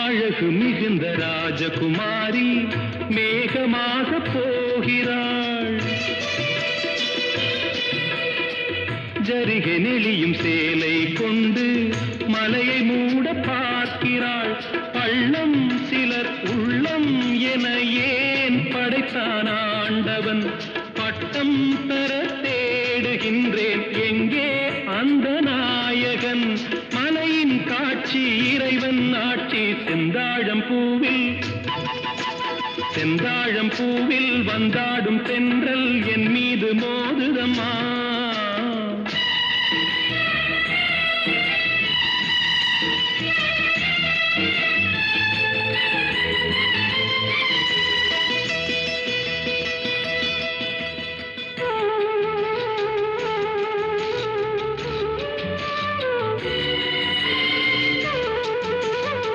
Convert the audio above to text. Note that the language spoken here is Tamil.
அழகு மிகுந்த ராஜகுமாரி மேகமாக போகிறாள். ஜரிகை நெளியும் சேலை கொண்டு மலையை மூட பார்க்கிறாள். பள்ளம் சிலர் உள்ளம் என ஏன் படைத்தான் ஆண்டவன்? பட்டம் பெற தேடுகின்றேன், எங்கே அந்த நாயகன்? மலையின் காட்சி இறைவன் ஆட்சி. செந்தாழம் பூவில் வந்தாடும் தென்றல் என் மீது மோதுதம்மா.